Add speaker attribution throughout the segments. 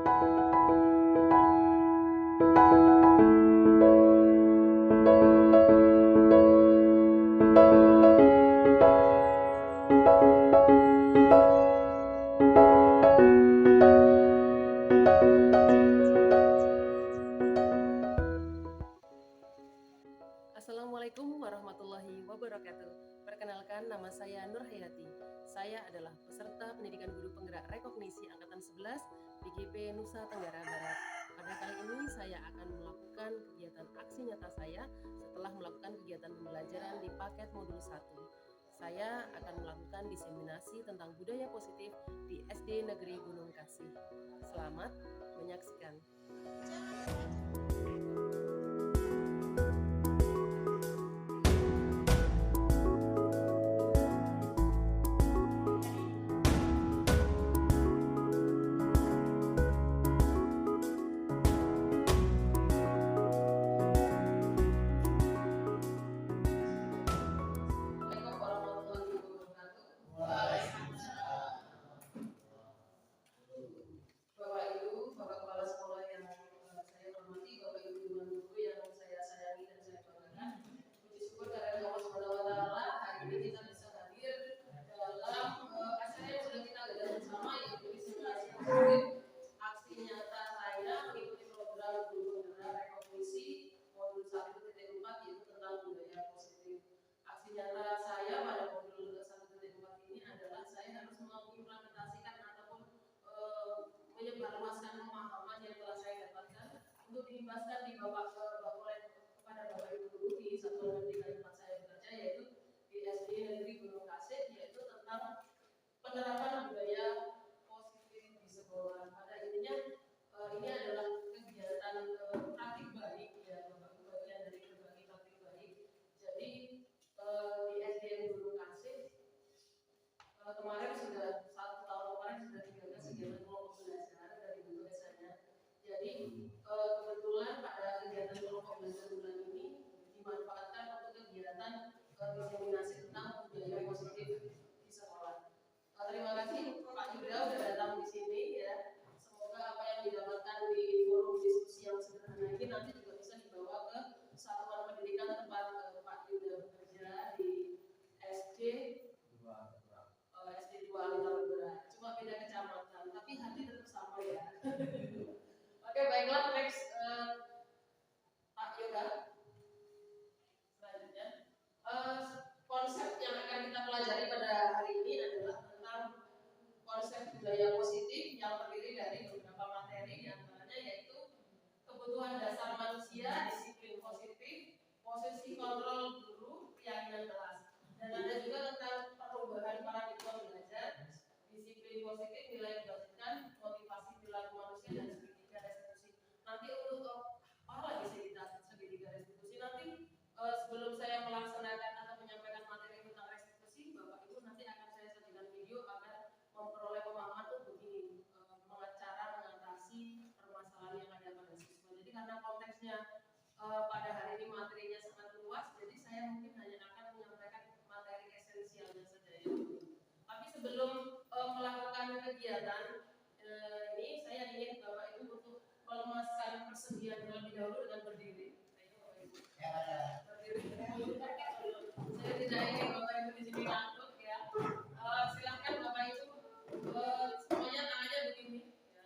Speaker 1: Assalamualaikum warahmatullahi wabarakatuh. Perkenalkan, nama saya Nur Hayati. Saya adalah peserta pendidikan guru penggerak rekognisi angkatan 11 BGP Nusa Tenggara Barat. Pada kali ini saya akan melakukan kegiatan aksi nyata saya setelah melakukan kegiatan pembelajaran di paket modul 1. Saya akan melakukan diseminasi tentang budaya positif di SD Negeri Gunung Kasih. Selamat menyaksikan. Aksi nyata saya mengikuti program guru penggerak rekognisi modul 1.4 yaitu tentang budaya positif. Aksi nyata saya pada modul 1.4 ini adalah saya harus mengimplementasikan ataupun menyebarluaskan pemahaman yang telah saya dapatkan untuk diimbaskan di kepada Bapak Ibu guru di satuan pendidikan tempat saya bekerja, yaitu di SD Negeri Gunung Kasih, yaitu tentang penerapan budaya positif di sekolah. Pada intinya ini adalah kegiatan praktik baik ya, Bapak Ibu, bagian dari berbagi praktik baik. Jadi di SDN Gunung Kasih kemarin sudah 1 tahun kemarin sudah digagas kegiatan kelompok belajar dari bentuk desanya. Jadi kebetulan pada kegiatan kelompok belajar bulan ini dimanfaatkan untuk kegiatan diseminasi tentang budaya positif di sekolah. Terima kasih Pak Yuda sudah datang di sini ya. Semoga apa yang didapatkan di forum diskusi yang sederhana ini nanti juga bisa dibawa ke satuan pendidikan tempat Pak Yuda bekerja di SD 2 Alitar. Cuma beda kecamatan, tapi hati tetap sama ya. Oke, baiklah, next Pak Yuda. Selanjutnya, konsep yang akan kita pelajari pada hari ini adalah tentang konsep budaya positif yang terdiri dari beberapa materi, diantaranya yaitu kebutuhan dasar manusia, disiplin positif, posisi kontrol guru, keyakinan kelas. Dan ada juga tentang perubahan paradigma belajar, disiplin positif, nilai kebajikan, motivasi perilaku manusia, dan segitiga restitusi. Nanti untuk apa lagi segitiga restitusi nanti sebelum saya melaksanakan atau menyampaikan materi tentang restitusi, Bapak Ibu nanti akan saya sajikan video agar memperoleh pemahaman begini cara mengatasi permasalahan yang ada pada siswa. Jadi karena konteksnya pada hari ini materinya sangat luas, jadi saya mungkin hanya akan menyampaikan materi esensialnya saja ya. Tapi sebelum melakukan kegiatan ini, saya ingin Bapak Ibu untuk melemaskan persendian terlebih dahulu dengan berdiri. Berdiri. Saya tidak ingin Bapak Ibu di sini ngantuk ya. Silakan Bapak Ibu semuanya tangannya begini ya.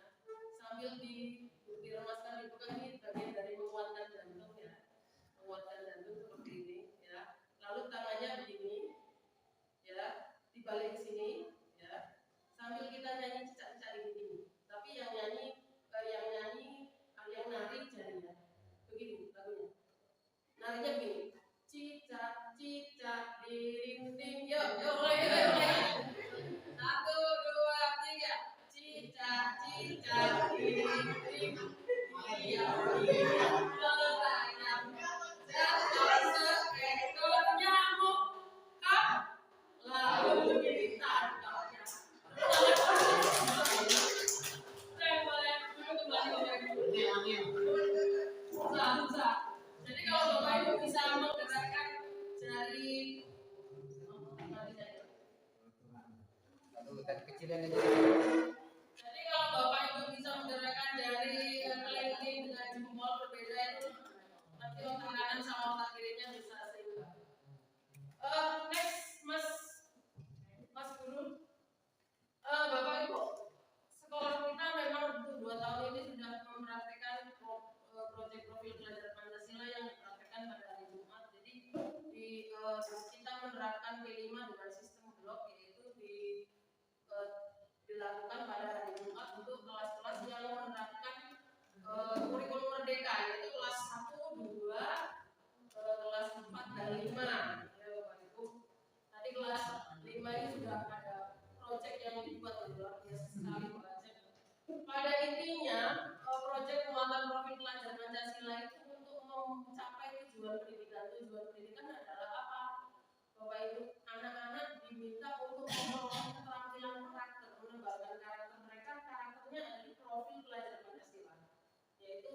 Speaker 1: Sambil diremaskan dibuka, ini bagian dari menguatkan jantung ya. Menguatkan jantung seperti ini ya. Lalu tangannya begini ya, dibalik sini ya. Sambil kita nyanyi cicak-cicak ini. Tapi yang nari jarinya. Begini lagunya. Narinya begini. Cicak-cicak di rinting. Yuk, mulai. 1, 2, 3. Cicak-cicak di rinting. Diam-diam melayang. Jatuh seekor nyamuk. Lalu ditangkapnya. Susah. Jadi kalau Bapak Ibu bisa menggerakkan jari Jadi kalau Bapak Ibu bisa menggerakkan untuk kelas-kelas yang menerapkan kurikulum merdeka, yaitu kelas 1, 2, kelas 4 dan 5. Ya Bapak Ibu. Tadi kelas 5 ini sudah ada proyek yang dibuat luar biasa sekali proyek. Pada intinya proyek penguatan profil pelajar Pancasila itu untuk mencapai tujuan pendidikan. Tujuan pendidikan adalah apa? Bapak Ibu, anak-anak diminta untuk memperoleh keterampilan karakter, mengembangkan karakter mereka. Karakternya adalah profil pelajar Pancasila, yaitu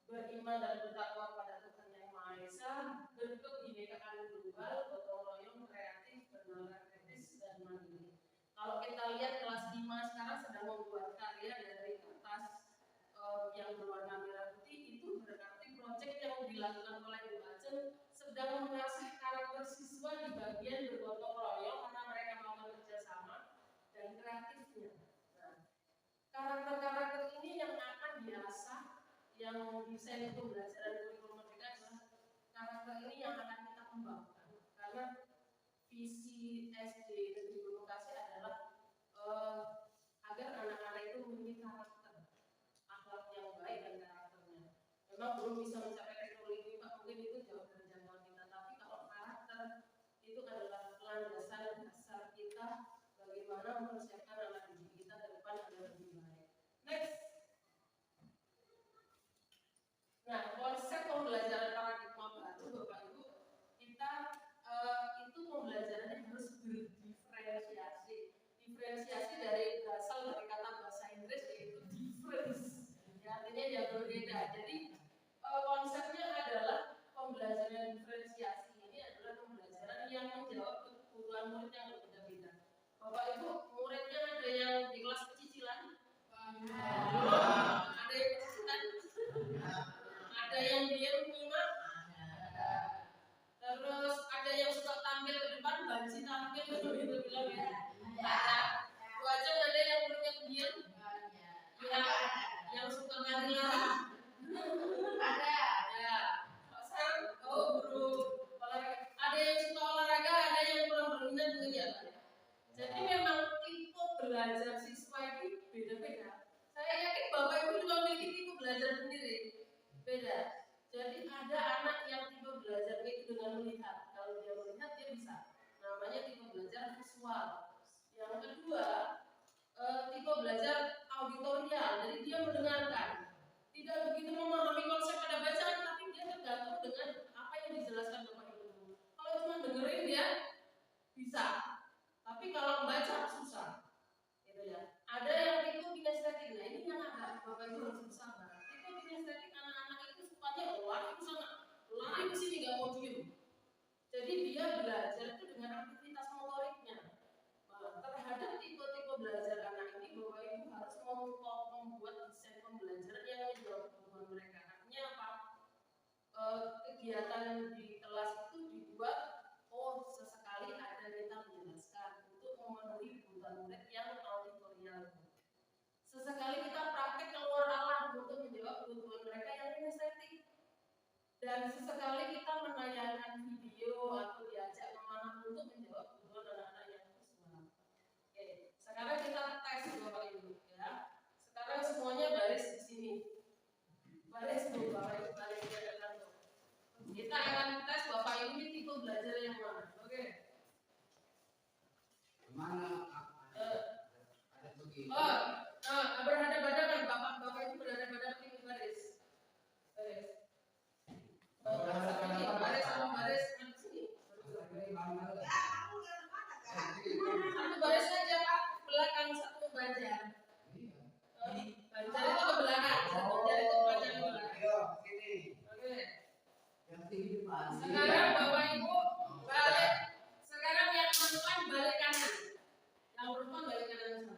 Speaker 1: beriman dan bertakwa pada Tuhan Yang Maha Esa, berkebinekaan global, gotong royong, kreatif, bernalar kritis dan mandiri. Kalau kita lihat kelas 5 sekarang sedang membuat karya dari kertas yang berwarna merah putih, itu berarti proyek yang dilakukan oleh Bu Acen sedang mengasah karakter siswa di bagian bergotong royong karena mereka mau bekerja sama dan kreatifnya. Nah, karakter-karakter ini yang akan diasah, yang desain pembelajaran kurikulum merdeka adalah karakter ini yang akan kita kembangkan, karena visi SD Negeri Gunung Kasih adalah agar anak-anak itu memiliki karakter, akhlak yang baik dan karakternya. Memang belum bisa mencapai teknologi Pak, mungkin itu jauh dari jangkauan kita, tapi kalau karakter itu adalah landasan dasar kita bagaimana mempersiapkan anak didik kita ke depan agar lebih baik. Next. Nah, konsep pembelajaran paradigma baru Bapak Ibu, kita itu pembelajarannya harus berdiferensiasi. Diferensiasi berasal dari kata bahasa Inggris yaitu difference, ya, artinya yang berbeda. Jadi konsepnya adalah pembelajaran diferensiasi ini adalah pembelajaran yang menjawab kebutuhan murid yang berbeda-beda. Bapak Ibu, muridnya ada yang di kelas pecicilan, ada yang pecicilan, ada yang diam nyimak, terus ada yang suka tampil ke depan, banci tampil gitu bilang ya. Wajar ada yang muridnya diam, yang suka lari-lari, ada. Ya, sekarang guru olahraga, ada yang suka olahraga, ada yang kurang berminat dengan. Jadi memang tipe belajar siswa itu beda-beda. Saya yakin Bapak Ibu juga memiliki tipe belajar sendiri, beda. Jadi ada anak yang tipe belajar itu dengan melihat. Kalau dia melihat dia bisa. Namanya tipe belajar visual. Yang kedua, tipe belajar auditorial. Jadi dia mendengarkan. Tidak begitu memahami konsep pada bacaan, tapi dia tergantung dengan apa yang dijelaskan Bapak Ibu. Kalau cuma dengerin dia bisa. Tapi kalau membaca susah. Gitu ya. Ada yang tipe kinestetik. Nah, ini yang agak Bapak Ibu harus bersabar. Tipe kinestetik anak-anak itu sukanya lari ke sana, lari ke sini, nggak mau diem. Jadi dia belajar itu dengan aktivitas motoriknya. Terhadap tipe-tipe belajar anak ini, Bapak Ibu harus membuat desain pembelajaran yang menjawab kebutuhan mereka. Artinya apa? Kegiatan di kelas itu dibuat sesekali ada kita menjelaskan untuk memenuhi kebutuhan murid yang auditorial. Sesekali kita praktek keluar alam untuk menjawab kebutuhan mereka yang kinestetik. Dan sesekali kita menayangkan video atau diajak kemana untuk menjawab kebutuhan anak-anak yang visual. Oke, sekarang kita tes Bapak Ibu ya. Sekarang semuanya baris di sini. Baris dulu Bapak Ibu, baris di depan. Kita akan tes Bapak Ibu ini tipe belajar yang mana. Oke.
Speaker 2: Mana? Ada begini.
Speaker 1: Berhadapan-hadapan Bapak Ibu berhadapan-hadapan di baris. Baris. Baris sama baris di sini. Satu baris saja Pak, belakang satu banjar. Banjar itu ke belakang, banjar itu panjang ke belakang. Oke. Sekarang Bapak Ibu balik. Sekarang yang perempuan balik kanan. Yang perempuan balik kanan sana.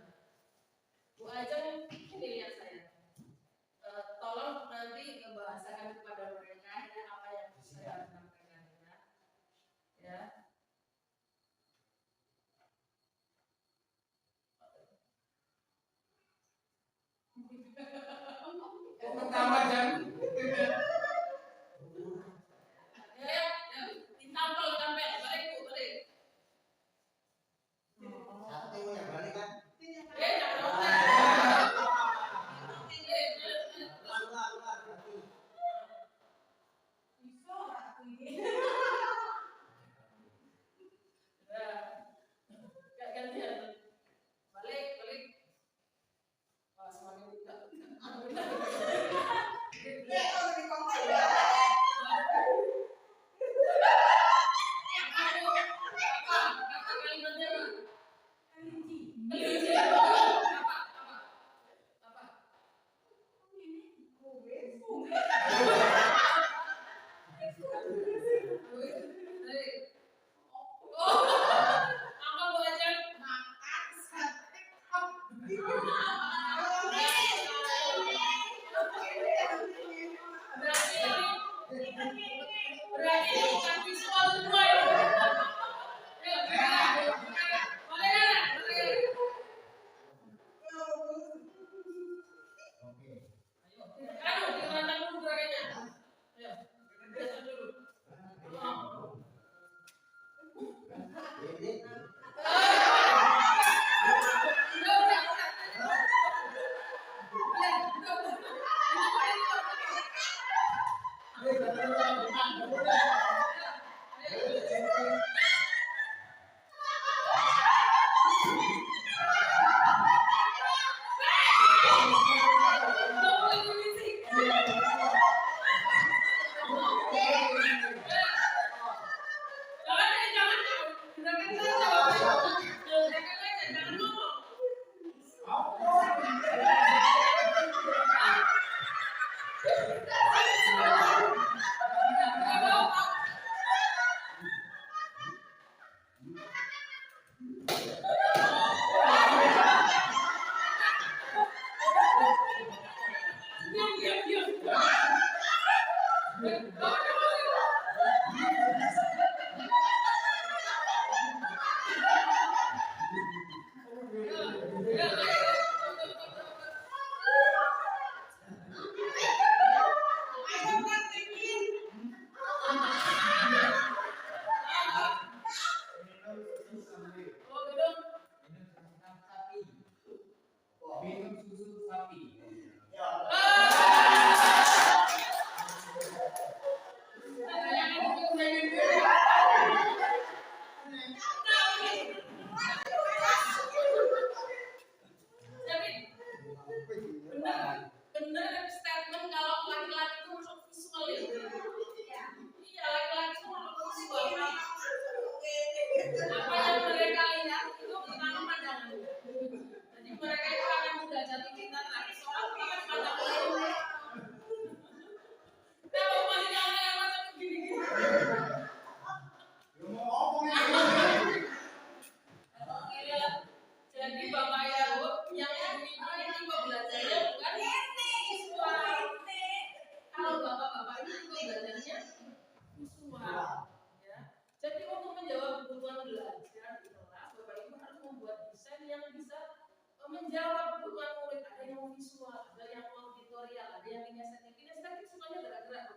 Speaker 1: menjawab kebutuhan murid. Ada yang mau visual, ada yang mau auditorial, ada yang kinestetik. Kinestetik sukanya gerak-gerak.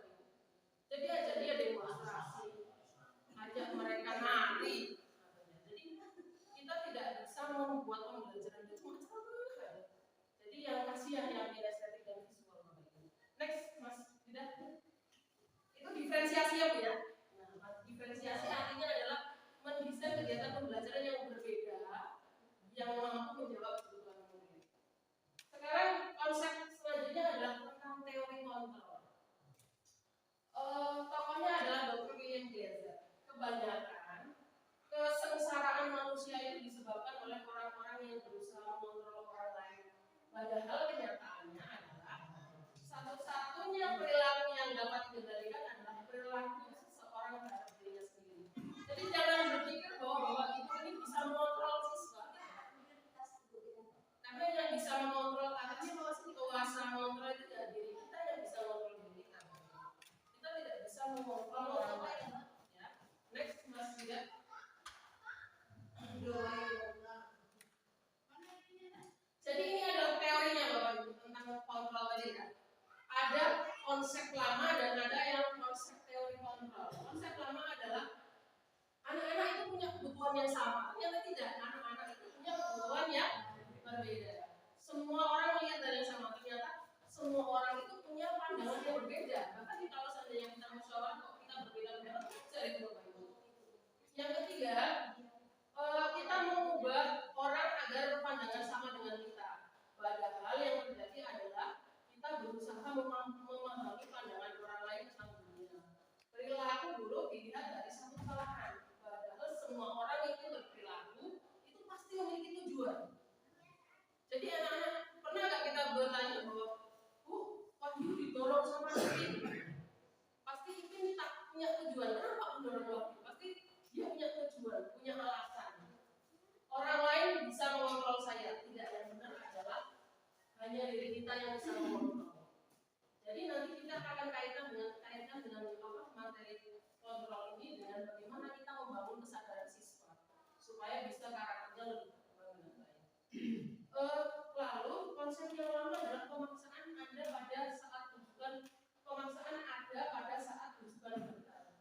Speaker 1: Jadi ajak dia demonstrasi, ajak mereka nari. Jadi kita tidak bisa membuat pembelajaran itu macam-macam. Jadi yang kasihan yang kinestetik dan visual. Next, Mas Tidak. Itu diferensiasi ya Bu ya. Nah, diferensiasi artinya adalah mendesain kegiatan pembelajaran yang berbeda, yang mampu menjawab kebutuhan murid. Sekarang konsep selanjutnya adalah tentang teori kontrol. Tokohnya adalah Dr. William Glasser. Kebanyakan kesengsaraan manusia itu disebabkan oleh orang-orang yang berusaha mengontrol orang lain. Padahal kenyataannya adalah satu-satunya perilaku yang dapat dikendalikan adalah perilaku seseorang terhadap dirinya sendiri. Jadi jangan berpikir bahwa kita ini bisa mengontrol siswa. Karena yang bisa mengontrol katanya masih kuasa mengontrol itu ya diri kita yang bisa mengontrol diri kita. Kita tidak bisa mengontrol orang lain. Ya. Next, Mas Tidak. Jadi ini adalah teorinya Bapak Ibu tentang kontrol tadi kan. Ada konsep lama dan ada yang konsep teori kontrol. Konsep lama adalah anak-anak itu punya kebutuhan yang sama. Ternyata tidak, anak-anak itu punya kebutuhan yang berbeda. Semua orang melihat dari yang sama. Ternyata semua orang itu punya pandangan yang berbeda. Bahkan kalau seandainya kita musyawarah kok kita berbeda-beda, jadi Bapak Ibu. Yang ketiga, kita mengubah orang agar berpandangan sama dengan kita. Padahal yang terjadi adalah kita berusaha memahami pandangan orang lain tentang dunia. Perilaku buruk dilihat dari satu kesalahan. Padahal semua orang itu berperilaku itu pasti memiliki tujuan. Jadi anak-anak pernah nggak kita bertanya bahwa, kok didorong sama Ipin? Pasti Ipin tak punya tujuan. Kenapa mendorong Wahyu? Pasti dia punya tujuan, punya alasan. Orang lain bisa mengontrol saya. Tidak, yang benar adalah hanya diri kita yang bisa mengontrol. Jadi nanti kita akan kaitkan dengan materi kontrol ini dengan bagaimana kita membangun kesadaran siswa supaya bisa karakternya lebih berkembang dengan baik. Lalu konsep yang lama adalah pemaksaan ada pada saat tujuan berjalan.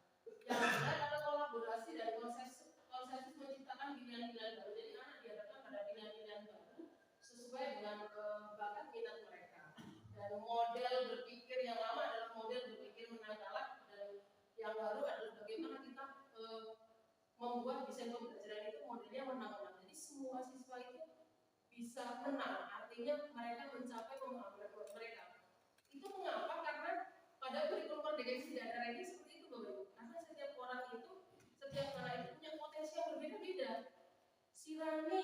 Speaker 1: Yang ada adalah kolaborasi dan konsensus menciptakan pilihan-pilihan baru. Jadi anak dihadapkan pada pilihan-pilihan baru sesuai dengan bakat minat mereka. Dan model berpikir yang lama adalah model berpikir menang kalah, dan yang baru adalah bagaimana kita membuat desain pembelajaran itu modelnya menang-menang. Jadi semua siswa itu bisa menang, artinya mereka mencapai pemahaman mereka. Itu mengapa? Karena pada kurikulum Merdeka tidak ada ranking seperti itu Bapak Ibu. Karena setiap anak itu punya potensi yang berbeda-beda. Si Rani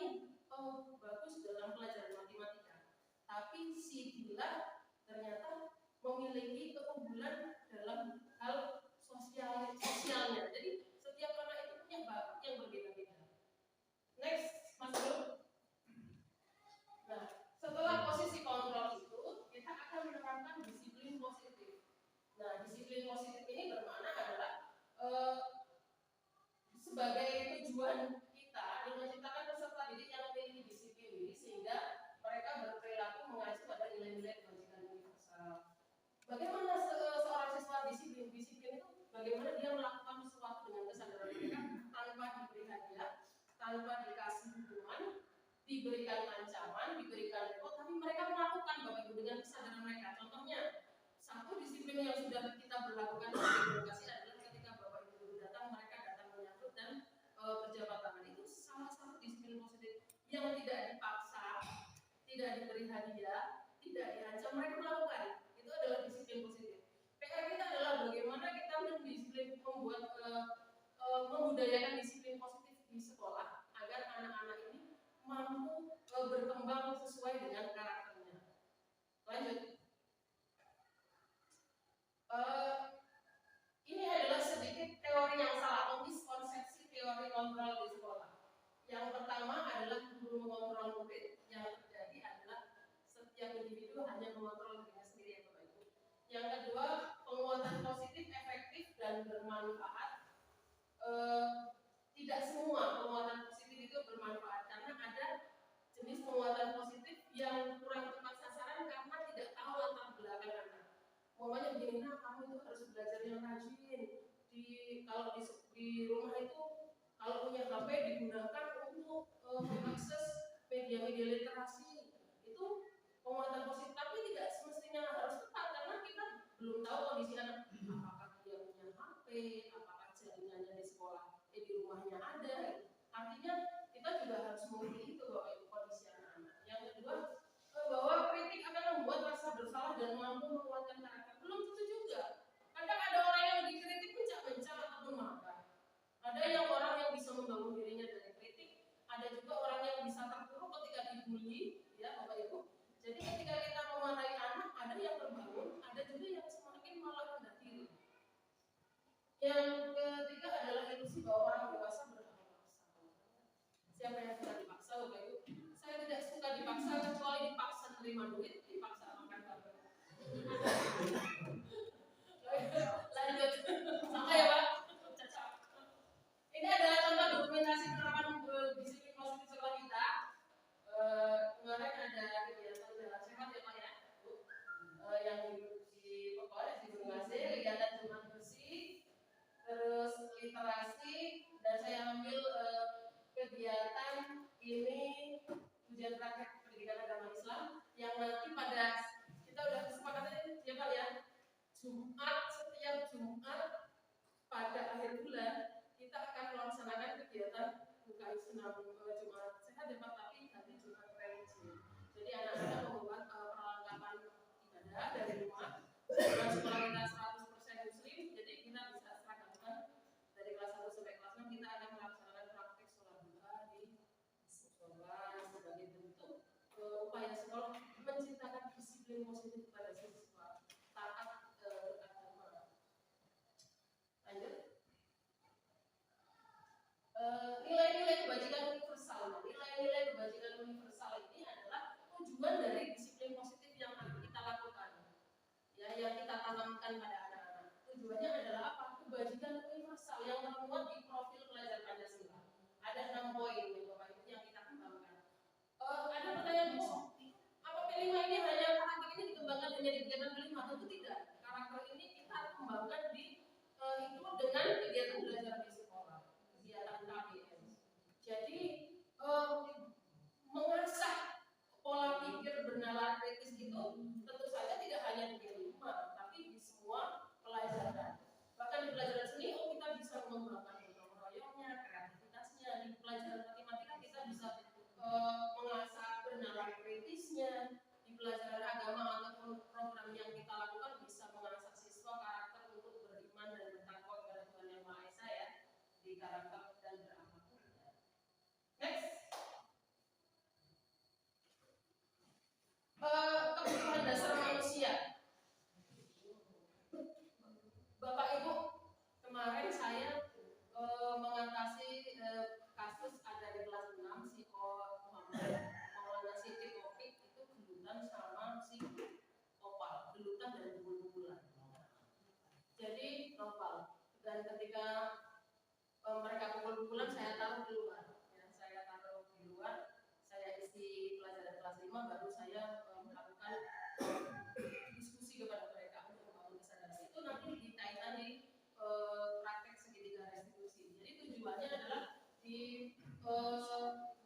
Speaker 1: bagus dalam pelajaran matematika, tapi si Dila ternyata memiliki keunggulan dalam hal sosialnya. Jadi setiap anak itu punya bakat yang berbeda-beda. Next, Mas Bro. Nah, setelah posisi kontrol itu Nah, disiplin positif ini bermakna adalah sebagai tujuan kita dengan menciptakan peserta didik yang memiliki disiplin diri sehingga mereka berperilaku mengacu pada nilai-nilai kebajikan universal. Bagaimana seorang siswa disiplin? Disiplin itu bagaimana dia melakukan sesuatu dengan kesadaran mereka tanpa diberi hadiah, tanpa dikasih hukuman, diberikan ancaman, diberikan repot, tapi mereka melakukan Bapak Ibu dengan kesadaran mereka. Contohnya, satu disiplin yang sudah kita berlakukan di edukasi adalah ketika Bapak Ibu guru datang, mereka datang menyambut dan berjabat tangan. Itu salah satu disiplin positif yang tidak dipaksa, tidak diberi hadiah, tidak diancam, mereka melakukan. Itu adalah disiplin positif. PR kita adalah bagaimana kita mendisiplin, membudayakan disiplin positif di sekolah agar anak-anak ini mampu berkembang sesuai dengan karakternya. Lanjut. Ini adalah sedikit teori yang salah, miskonsepsi teori kontrol di sekolah. Yang pertama adalah guru mengontrol murid. Yang terjadi adalah setiap individu hanya mengontrol dirinya sendiri ya Bapak Ibu. Yang kedua, penguatan positif, efektif dan bermanfaat. Tidak semua penguatan positif itu bermanfaat karena ada jenis penguatan positif yang kurang tepat sasaran karena tidak tahu latar belakang anak. Umpamanya begini, nah kamu itu harus belajar yang rajin. Kalau di rumah itu kalau punya HP digunakan untuk mengakses media-media literasi. Itu penguatan positif, tapi tidak semestinya harus tepat karena kita belum tahu kondisi anak. Apakah dia punya HP, apakah jaringannya di sekolah, di rumahnya ada. Artinya kita juga harus mengerti itu Bapak Ibu kondisi anak-anak. Yang kedua, bahwa kritik akan membuat rasa bersalah dan mampu menguatkan karakter. Belum tentu juga. Kadang ada orang yang dikritik mencak-mencak ataupun marah. Ada yang orang yang bisa membangun dirinya dari kritik. Ada juga orang yang bisa terpuruk ketika dibully, ya Bapak Ibu. Jadi ketika kita memarahi anak, ada yang terbangun, ada juga yang semakin malah rendah diri. Yang ketiga adalah ilusi bahwa orang dewasa berhak memaksa. Siapa yang suka dipaksa Bapak Ibu? Saya tidak suka dipaksa kecuali dipaksa terima duit, dipaksa makan bareng. Lanjut, sama ya Pak. Ini adalah contoh dokumentasi penerapan disiplin positif sekolah kita. Kemarin ada kegiatan jalan sehat ya Pak ya, Bu. Yang di Pokoknya di Bengkasi, kegiatan Jumat bersih, terus literasi, dan saya ambil kegiatan ini ujian praktek pendidikan agama Islam yang nanti pada kita udah kesepakatan ya Pak ya, setiap Jumat pada akhir bulan kita akan melaksanakan kegiatan bukan senam Jumat sehat ya Pak, tapi nanti Jumat religi. Jadi anak-anak membuat perlengkapan ibadah dari rumah. Dan sekolah kita 100% muslim, jadi kita bisa seragamkan dari kelas 1 sampai kelas 6 kita akan melaksanakan praktik sholat duha di sekolah sebagai bentuk upaya sekolah menciptakan disiplin positif pada siswa taat beragama. Lanjut. Nilai-nilai kebajikan universal. Nilai-nilai kebajikan universal ini adalah tujuan dari disiplin positif yang kita lakukan, ya, yang kita tanamkan pada anak-anak. Tujuannya adalah apa? Kebajikan universal yang termuat di profil pelajar Pancasila. Ada 6 poin ya Bapak Ibu yang kita kembangkan. Ada pertanyaan Bu, apa P5 ini hanya karakter ini dikembangkan hanya di kegiatan P5? Tentu tidak. Karakter ini kita kembangkan di itu dengan kegiatan belajar di sekolah, kegiatan KBS. Jadi mengasah pola pikir bernalar kritis itu tentu saja tidak hanya di P5, tapi di semua pelajaran. Bahkan di pelajaran seni kita bisa mengembangkan gotong royongnya, kreativitasnya. Di pelajaran matematika kita bisa mengasah bernalar kritisnya. Di pelajaran agama ataupun program yang kita lakukan bisa mengasah siswa karakter untuk beriman dan bertakwa kepada Tuhan Yang Maha Esa ya, di karakter dan beramal. Next. Kebutuhan dasar manusia. Bapak Ibu, kemarin saya mengatasi kasus ada di kelas 6 si Maulana Siti Topik itu gelutan sama si Opal, gelutan dan bubul-bubulan. Jadi novel. Dan ketika mereka pukul-pukulan, saya taruh di luar. Ya, saya taruh di luar. Saya isi pelajaran kelas 5, baru saya melakukan diskusi kepada mereka untuk membangun kesadaran. Itu nanti dikaitan di praktek segitiga restitusi. Jadi tujuannya adalah di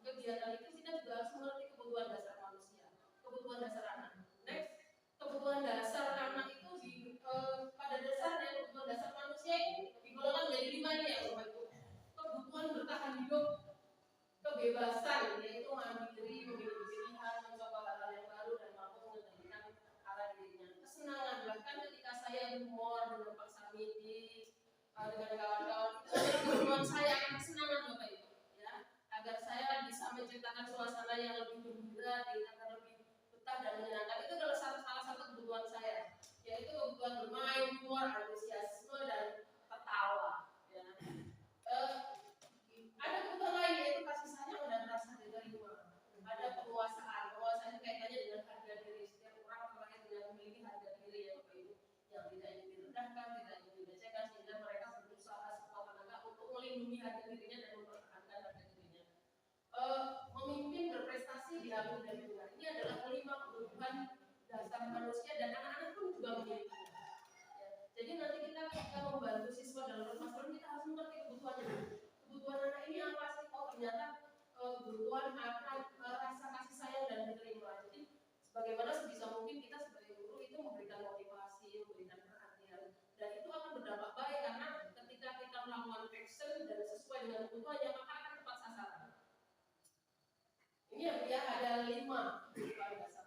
Speaker 1: kegiatan itu kita juga harus mengerti kebutuhan dasar manusia, kebutuhan dasar anak. Next, kebutuhan dasar anak itu pada dasarnya kebutuhan dasar manusia ini digolongkan menjadi 5 ini ya Bapak Ibu. Kebutuhan bertahan hidup, kebebasan yaitu mandiri, memiliki pilihan, mencoba hal-hal yang baru dan mampu mengendalikan arah dirinya. Kesenangan, bahkan ketika saya humor dengan Pak Samidi, dengan kawan-kawan, itu adalah kebutuhan saya akan kesenangan Bapak Ibu, ya, agar saya bisa menciptakan suasana yang lebih gembira, agar lebih betah dan menyenangkan. Itu adalah salah satu kebutuhan saya, yaitu kebutuhan bermain, humor, antusiasme dan tertawa. Ya. Ada kebutuhan lain yaitu kasih sayang dan rasa diterima. Ada penguasaan itu kaitannya dengan harga diri. Setiap orang terlahir dengan memiliki harga diri ya Bapak Ibu, yang tidak ingin direndahkan, tidak ingin dilecehkan, sehingga mereka berusaha sekuat tenaga untuk melindungi harga dirinya dan mempertahankan harga dirinya. Memimpin, berprestasi, diakui dan didengar. Ini adalah 5 kebutuhan dasar manusia dan anak-anak pun juga memiliki. Ya. Jadi nanti kita membantu siswa dalam permasalahan, kita harus mengerti kebutuhannya. Kebutuhan anak ini apa sih? Oh ternyata kebutuhan akan rasa kasih sayang dan diterima. Jadi sebagaimana sebisa mungkin kita sebagai guru itu memberikan motivasi, memberikan perhatian, dan itu akan berdampak baik karena ketika kita melakukan action dan sesuai dengan kebutuhannya maka akan tepat sasaran. Ini ya ada 5 kebutuhan dasar.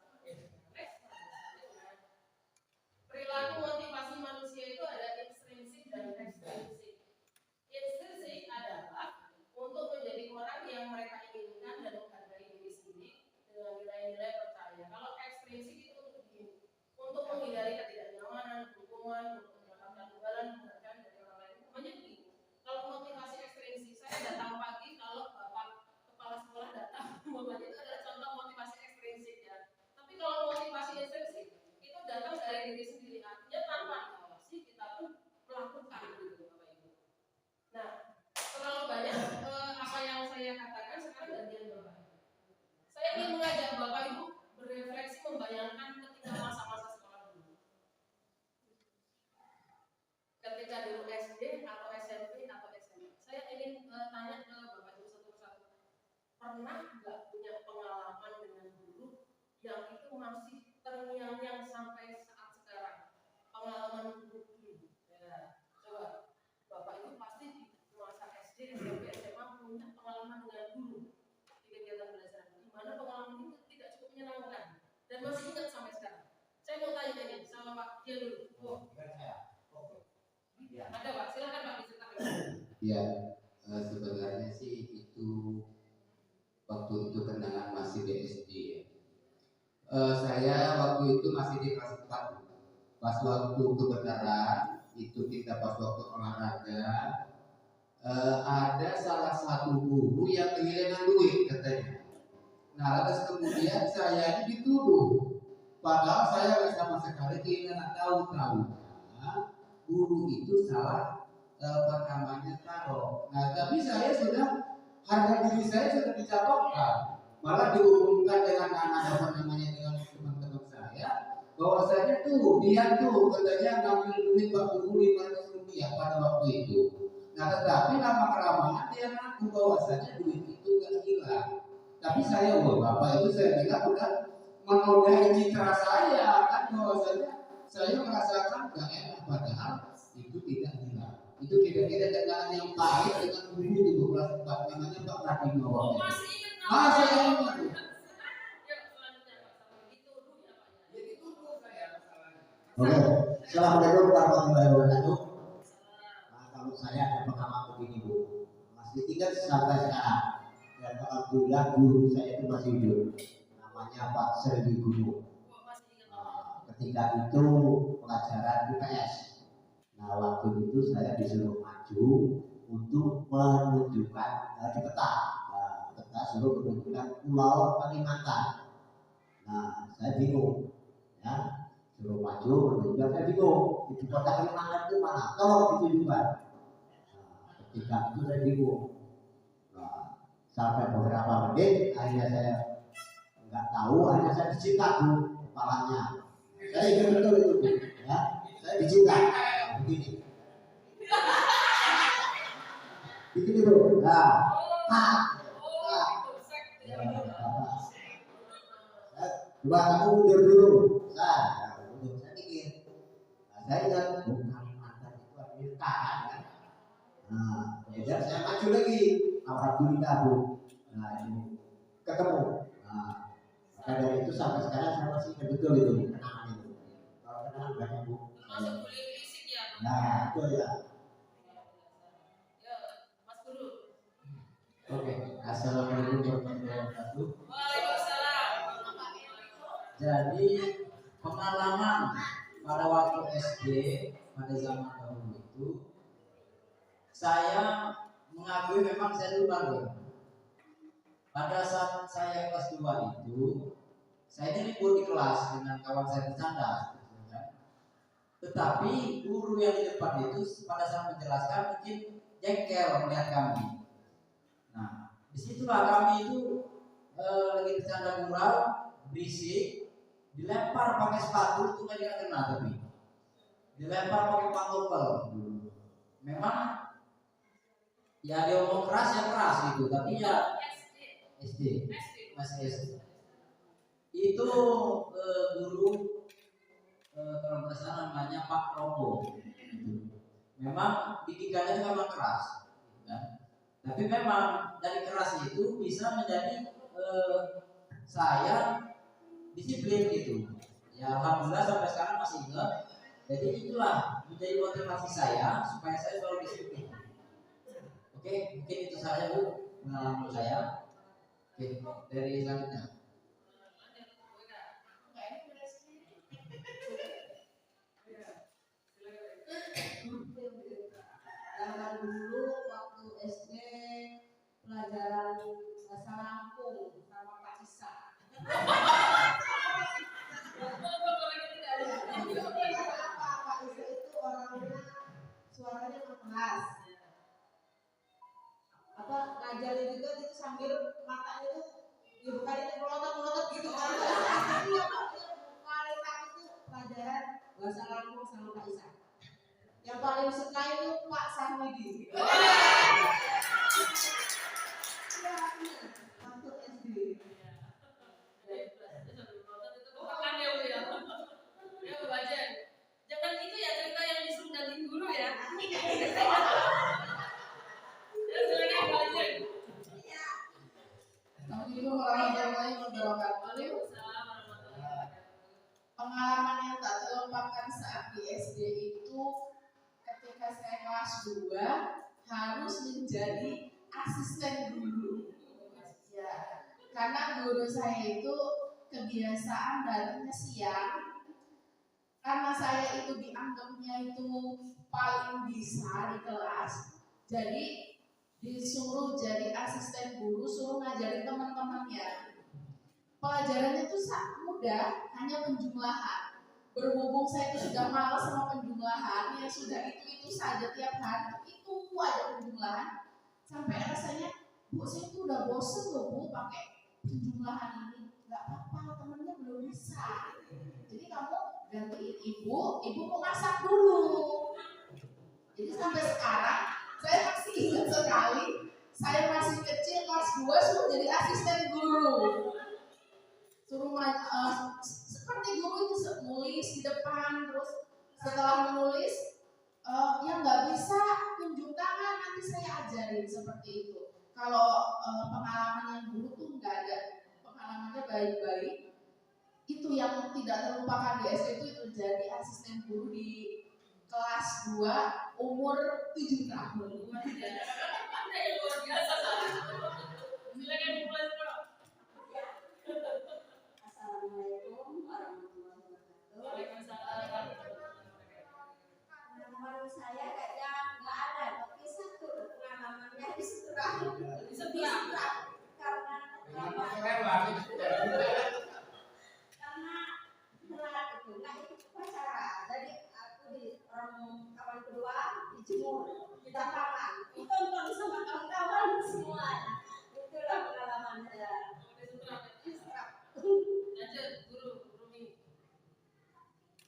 Speaker 1: Perilaku motivasi manusia itu ada intrinsik dan ekstrinsik. Intrinsik adalah untuk menjadi orang yang mereka inginkan dan menghargai diri sendiri dengan nilai-nilai percaya. Kalau ekstrinsik itu untuk menghindari ketidaknyamanan, hukuman, untuk mendapatkan imbalan, menghargai dari orang lain. Namanya begini. Kalau motivasi ekstrinsik, saya datang pagi kalau bapak kepala sekolah datang, itu adalah contoh motivasi ekstrinsik ya. Tapi kalau motivasi intrinsik itu datang dari diri sendiri, artinya tanpa diawasi kita pun melakukan gitu Bapak Ibu. Nah, terlalu banyak apa yang saya katakan, sekarang gantian Bapak. Saya ingin mengajak Bapak Ibu berefleksi, membayangkan ketika masa-masa sekolah dulu. Ketika dulu SD atau SMP atau SMA. Saya ingin tanya ke Bapak Ibu satu persatu. Pernah nggak punya pengalaman dengan guru yang itu masih terngiang-ngiang sampai saat sekarang? Pengalaman guru dulu. Ya, coba. Bapak Ibu pasti di masa SD, SMP, SMA punya pengalaman dengan guru di kegiatan belajar. Di mana pengalaman itu tidak cukup menyenangkan dan masih ingat sampai sekarang. Saya mau tanya ini sama Pak Dia dulu. Oh. Ya, ada Pak, silakan Pak diceritakan.
Speaker 2: Ya, sebenarnya sih itu waktu itu kenangan masih di SD ya. Saya waktu itu masih di kelas 4. Pas waktu kebenaran itu kita pas waktu olahraga, ada salah satu guru yang kehilangan duit katanya. Nah, terus kemudian saya ini dituduh, padahal saya nggak sama sekali kehilangan tahu-tahu. Guru itu salah namanya taruh. Nah, tapi saya sudah harga diri saya sudah dicatatkan, malah diumumkan dengan anak dengan teman-teman saya bahwasanya tuh dia tuh katanya ngambil duit Pak Guru 500 rupiah pada waktu itu. Nah, tetapi lama-kelamaan dia ngaku bahwasanya duit itu nggak hilang. Tapi saya, Bapak itu saya bilang udah menodai citra saya kan, bahwasanya saya merasakan gak enak, padahal itu tidak hilang. Itu kira-kira dengan yang pahit dengan guru di beberapa tempat, namanya Pak Radino. Masih ingat. Oke, assalamualaikum warahmatullahi wabarakatuh. Nah, kalau saya ada pengalaman begini Bu, masih ingat sampai sekarang. Dan alhamdulillah guru saya itu masih hidup, namanya Pak Sergi Guru. Ketika itu pelajaran IPS. Nah, waktu itu saya disuruh maju untuk menunjukkan di peta. Peta suruh menunjukkan Pulau Kalimantan. Nah, saya bingung, ya.
Speaker 3: suruh maju menunjukkan saya bingung ibu kota Kalimantan itu mana, tolong ditunjukkan. Ketika itu saya bingung. Sampai beberapa menit akhirnya saya nggak tahu, akhirnya saya dicinta Bu kepalanya. Saya ingat betul itu Bu, ya, saya dicinta begini. Begini Bu, coba kamu mundur dulu, saya mundur, saya pikir, saya ingat Bu Kalimantan itu Amerika kan. Kemudian saya maju lagi, alhamdulillah Bu, itu ketemu. Maka dari itu sampai sekarang saya masih ingat betul itu kenangan itu. Kalau kenangan banyak Bu.
Speaker 1: Termasuk kuliah fisik ya.
Speaker 3: Nah, itu ya.
Speaker 1: Ya, Mas Guru.
Speaker 3: Oke, assalamualaikum warahmatullahi wabarakatuh.
Speaker 1: Waalaikumsalam.
Speaker 3: Jadi pengalaman pada waktu SD pada zaman dahulu itu, saya mengakui memang saya dulu bandel. Pada saat saya kelas 2 itu, saya ini libur di kelas dengan kawan saya bercanda. Tetapi guru yang di depan itu pada saat menjelaskan mungkin jengkel melihat kami. Nah, disitulah kami itu lagi bercanda gurau, berisik, dilempar pakai sepatu itu nggak kena, tapi dilempar pakai pantopel. Memang ya dia ngomong keras ya keras gitu, tapi ya SD masih SD. Itu guru kalau nggak salah namanya Pak Romo. Memang didikannya itu memang keras, kan? Tapi memang dari keras itu bisa menjadi saya disiplin gitu. Ya alhamdulillah sampai sekarang masih ingat. Jadi itulah menjadi motivasi saya supaya saya selalu disiplin. Oke, mungkin itu saja Bu pengalaman saya. Oke, dari selanjutnya.
Speaker 4: Zaman dulu waktu SD pelajaran bahasa Lampung sama Pak Isa. Pak Isa itu orangnya suaranya keras. Apa ngajarin juga itu sambil matanya itu dibukain melotot gitu kan. Kualitas itu pelajaran bahasa Lampung sama Pak Isa. Yang paling suka itu Pak Sahmidi. Waktu SD.
Speaker 1: Bukan ya Bu ya. Ya Bu aja. Jangan itu ya cerita yang disuruh gantiin guru ya. Silakan Bu aja.
Speaker 4: Assalamualaikum warahmatullahi wabarakatuh. Pengalaman yang tak terlupakan saat di SD itu ketika saya kelas 2 harus menjadi asisten guru. Ya, karena guru saya itu kebiasaan datangnya siang. Karena saya itu dianggapnya itu paling bisa di kelas, jadi disuruh jadi asisten guru, suruh ngajarin teman-temannya. Pelajarannya itu sangat mudah, hanya penjumlahan. Berhubung saya itu sudah malas sama penjumlahan, ya sudah itu saja tiap hari, itu aja penjumlahan. Sampai rasanya, Bu, saya itu udah bosen loh Bu pakai penjumlahan ini. Gak apa-apa, temennya belum bisa. Jadi kamu gantiin ibu mau masak dulu. Jadi sampai sekarang, saya masih ingat sekali, saya masih kecil kelas 2 suruh jadi asisten guru. Suruh seperti guru itu menulis di depan, terus setelah menulis yang nggak bisa tunjuk tangan nanti saya ajarin seperti itu. Kalau pengalaman yang dulu tuh nggak ada, pengalamannya baik-baik. Itu yang tidak terlupakan di SD itu jadi asisten guru di kelas 2 umur 7 tahun.
Speaker 1: Luar biasa. Silakan dimulai.
Speaker 5: Assalamualaikum warahmatullahi wabarakatuh.
Speaker 1: Waalaikumsalam.
Speaker 5: Pengalaman saya kayaknya nggak ada, tapi satu pengalamannya di seberang. Karena telat itu. Nah itu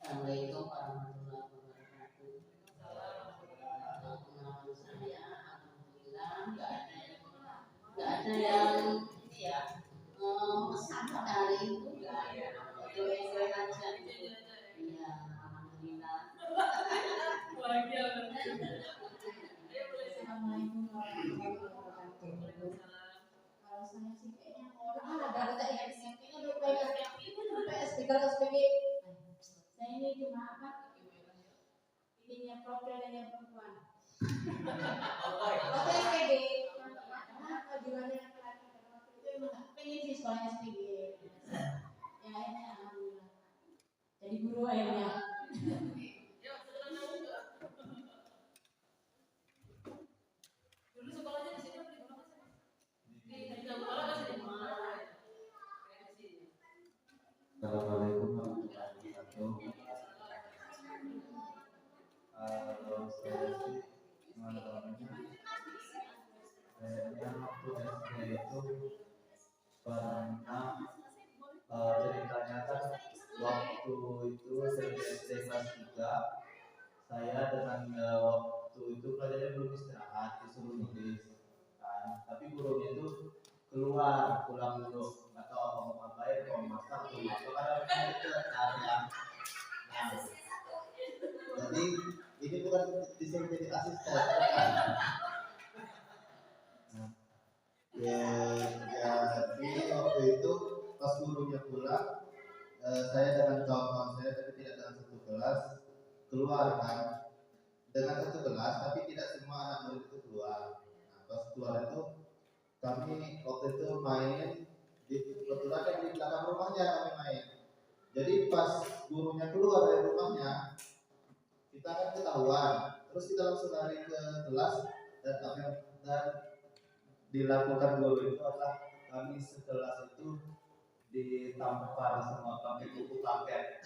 Speaker 6: Assalamualaikum warahmatullahi wabarakatuh. Pengalaman saya, alhamdulillah nggak ada yang ini ya sama kali itu nggak ada. Baik-baik aja. Iya, alhamdulillah.
Speaker 1: Bahagia banget.
Speaker 5: Assalamualaikum warahmatullahi wabarakatuh. Kalau saya sih kayaknya orang ada yang kayaknya lupa itu lupa SPG kalau SPG. Saya ini cuma apa? Ininya profil yang perempuan. Waktu SPG. Kenapa jualannya laki-laki? Waktu itu emang pengen sih sekolah SPG. Ya akhirnya alhamdulillah. Jadi guru akhirnya.
Speaker 1: Yuk, sekarang kamu juga. Dulu sekolahnya di sini apa di mana sih? Di Jawa Barat masih di mana? Di sini.
Speaker 7: Assalamualaikum warahmatullahi wabarakatuh. Kalau saya sih pengalamannya kayaknya waktu SD itu pernah ceritanya kan waktu itu saya SD kelas 3 saya dengan waktu itu pelajarannya belum istirahat disuruh nulis kan, tapi gurunya itu pulang dulu nggak tahu apa mau ngapain mau masak tuh karena mereka deket area. Nah, jadi ini bukan disuruh jadi asisten. Nah, jadi waktu itu pas gurunya pulang, saya dengan kawan-kawan saya tapi tidak dalam satu kelas keluar kan, dengan satu kelas tapi tidak semua anak murid itu keluar. Nah, pas keluar itu kami waktu itu main di kebetulan di belakang rumahnya kami main. Jadi pas gurunya keluar dari rumahnya kita kan ketahuan, terus kita langsung lari ke kelas dan dilakukan guru itu adalah kami sekelas itu ditampar semua pakai buku paket.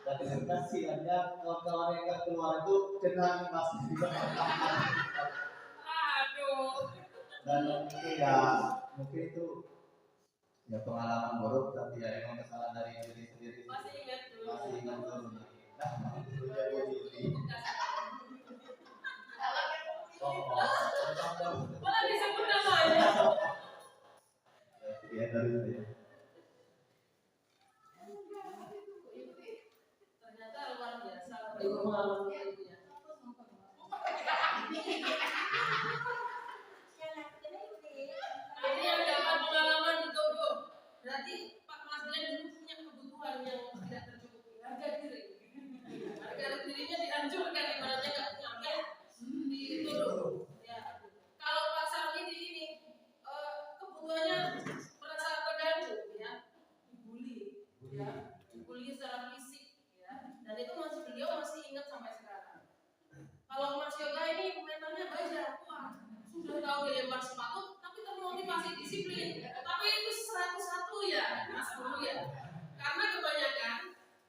Speaker 7: Dan dengan kasihannya kawan-kawan yang nggak keluar itu kena masih di
Speaker 1: Aduh.
Speaker 7: dan mungkin itu ya pengalaman buruk tapi ya emang kesalahan dari diri sendiri.
Speaker 1: Masih ingat dulu.
Speaker 7: Masih ingat gurunya. Gurunya begini.
Speaker 1: Malah disebut namanya.
Speaker 7: Ya dari saya.
Speaker 1: Ternyata luar biasa ibu pengalaman ibunya. Ini yang dapat pengalaman itu tuh. Berarti Pak Mas Glenn dulu punya kebutuhan yang tidak tercukupi. Harga diri. Harga dirinya dihancurkan ibaratnya nggak nyampe diturun. Ya. Kalau Pak Sarmi di ini kebutuhannya merasa terganggu ya, dibully ya, dibully secara fisik ya. Dan itu beliau masih ingat sampai sekarang. Kalau Mas Yoga ini mentalnya baja, wah sudah tahu dilempar sepatu, tapi termotivasi disiplin. Tapi itu 101 ya, Mas Guru ya. Karena kebanyakan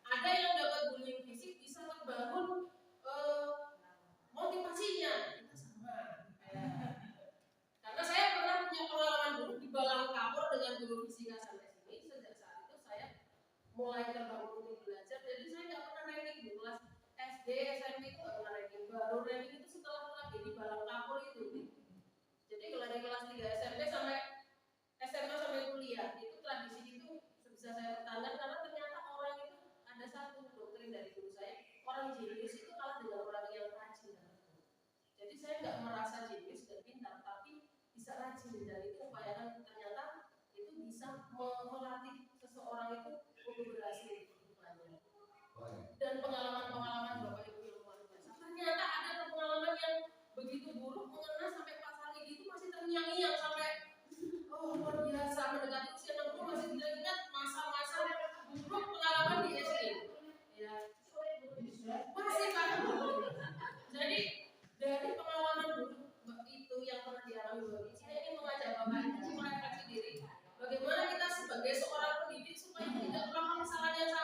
Speaker 1: ada yang dapat bullying fisik bisa terbangun motivasinya. Kita sama. Ya. Karena saya pernah punya pengalaman dulu di Balang Kapur dengan guru fisika sampai sini. Sejak saat itu saya mulai terbangun untuk belajar. Jadi saya nggak pernah ranking di kelas SD, SMP itu nggak pernah ranking. Baru ranking itu setelah lagi di Balang Kapur itu. Jadi kalau dari kelas 3 SMP sampai SMA sampai kuliah itu tradisi itu bisa saya pertahankan karena ternyata orang itu ada satu doktrin dari guru saya, orang jenius itu kalah dengan orang yang rajin. Jadi saya nggak merasa jenius dan pintar, tapi bisa rajin dan itu upayakan ternyata itu bisa melatih seseorang itu untuk berhasil di kehidupannya. Dan pengalaman-pengalaman Bapak Ibu yang luar biasa. Ternyata ada pengalaman yang begitu buruk mengena sampai Pak Sandi itu masih terngiang-ngiang sampai luar biasa mendekati usia 60 masih teringat masa-masa buruk pengalaman di SD. Ya. Masih Pak. Jadi dari pengalaman buruk itu yang pernah dialami Bapak, saya ingin mengajak Bapak Ibu merefleksi diri. Bagaimana kita sebagai seorang pendidik supaya tidak melakukan kesalahan yang sama